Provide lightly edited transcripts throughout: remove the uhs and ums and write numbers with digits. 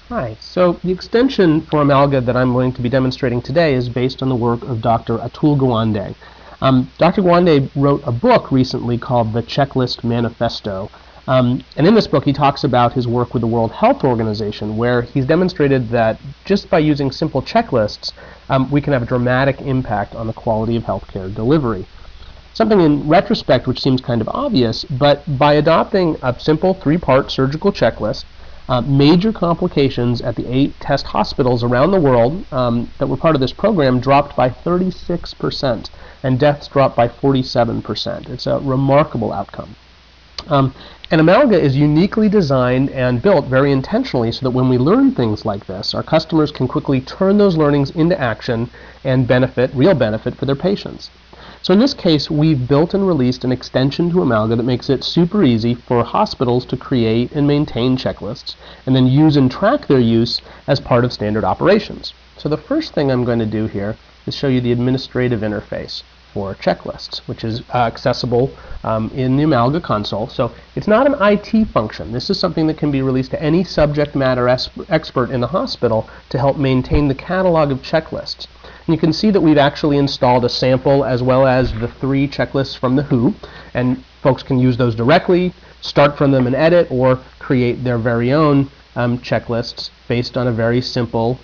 Hi. So the extension for Amalga that I'm going to be demonstrating today is based on the work of Dr. Atul Gawande. Dr. Gawande wrote a book recently called the Checklist Manifesto. And in this book he talks about his work with the World Health Organization, where he's demonstrated that just by using simple checklists we can have a dramatic impact on the quality of healthcare delivery. Something in retrospect which seems kind of obvious, but by adopting a simple three-part surgical checklist, major complications at the 8 test hospitals around the world that were part of this program dropped by 36%, and deaths dropped by 47%. It's a remarkable outcome. And Amalga is uniquely designed and built very intentionally so that when we learn things like this, our customers can quickly turn those learnings into action and real benefit for their patients. So in this case, we've built and released an extension to Amalga that makes it super easy for hospitals to create and maintain checklists, and then use and track their use as part of standard operations. So the first thing I'm going to do here is show you the administrative interface for checklists, which is accessible in the Amalga console. So it's not an IT function. This is something that can be released to any subject matter expert in the hospital to help maintain the catalog of checklists. And you can see that we've actually installed a sample as well as the 3 checklists from the WHO, and folks can use those directly, start from them and edit, or create their very own checklists based on a very simple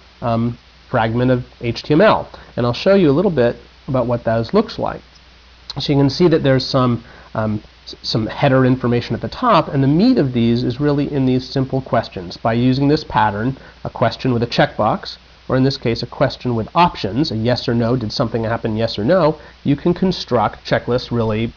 fragment of HTML. And I'll show you a little bit about what those looks like. So you can see that there's some header information at the top, and the meat of these is really in these simple questions. By using this pattern, a question with a checkbox, or in this case a question with options, a yes or no, did something happen, yes or no, you can construct checklists really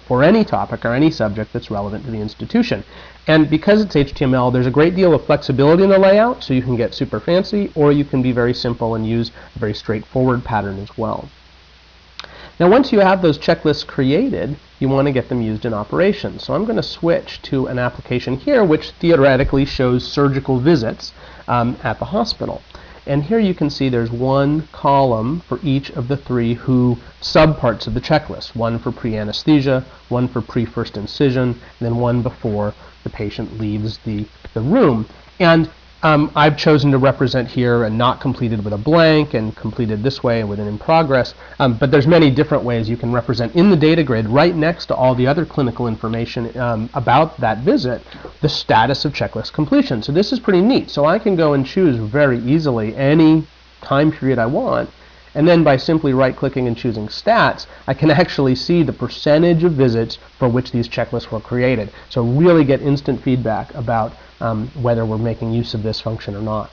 for any topic or any subject that's relevant to the institution. And because it's HTML, there's a great deal of flexibility in the layout, so you can get super fancy, or you can be very simple and use a very straightforward pattern as well. Now once you have those checklists created, you want to get them used in operations. So I'm going to switch to an application here which theoretically shows surgical visits at the hospital. And here you can see there's one column for each of the 3 WHO subparts of the checklist. One for pre-anesthesia, one for pre-first incision, and then one before the patient leaves the room. And I've chosen to represent here a not completed with a blank and completed this way with an in progress. But there's many different ways you can represent in the data grid right next to all the other clinical information about that visit, the status of checklist completion. So this is pretty neat. So I can go and choose very easily any time period I want, and then by simply right-clicking and choosing stats, I can actually see the percentage of visits for which these checklists were created. So really get instant feedback about whether we're making use of this function or not.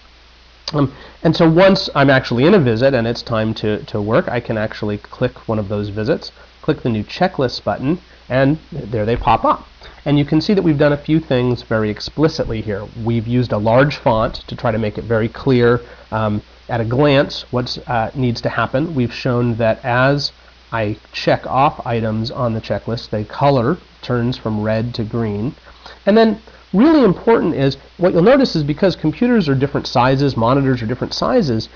And so once I'm actually in a visit and it's time to work, I can actually click one of those visits, click the new checklist button, and there they pop up. And you can see that we've done a few things very explicitly here. We've used a large font to try to make it very clear at a glance what needs to happen. We've shown that as I check off items on the checklist, the color turns from red to green. And then really important is, what you'll notice is because computers are different sizes, monitors are different sizes,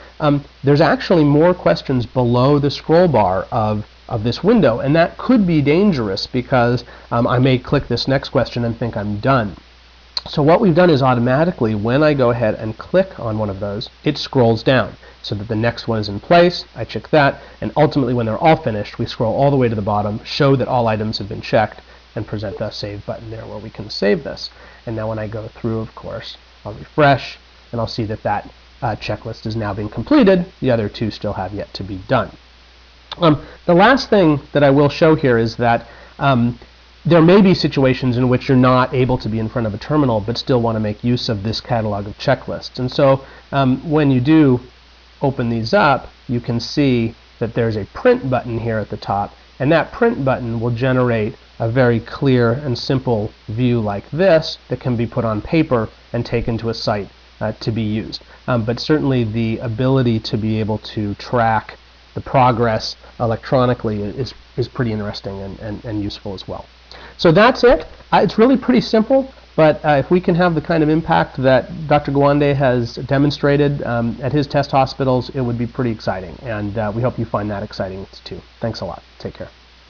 there's actually more questions below the scroll bar of this window, and that could be dangerous because I may click this next question and think I'm done. So what we've done is automatically, when I go ahead and click on one of those, it scrolls down so that the next one is in place. I check that, and ultimately when they're all finished, we scroll all the way to the bottom, show that all items have been checked, and present the save button there where we can save this. And now when I go through, of course, I'll refresh, and I'll see that that checklist is now being completed. The other 2 still have yet to be done. The last thing that I will show here is that there may be situations in which you're not able to be in front of a terminal but still want to make use of this catalog of checklists. And so when you do open these up, you can see that there's a print button here at the top, and that print button will generate a very clear and simple view like this that can be put on paper and taken to a site to be used. But certainly the ability to be able to track the progress electronically is pretty interesting and useful as well. So that's it. It's really pretty simple, but if we can have the kind of impact that Dr. Gawande has demonstrated at his test hospitals, it would be pretty exciting. And we hope you find that exciting too. Thanks a lot. Take care.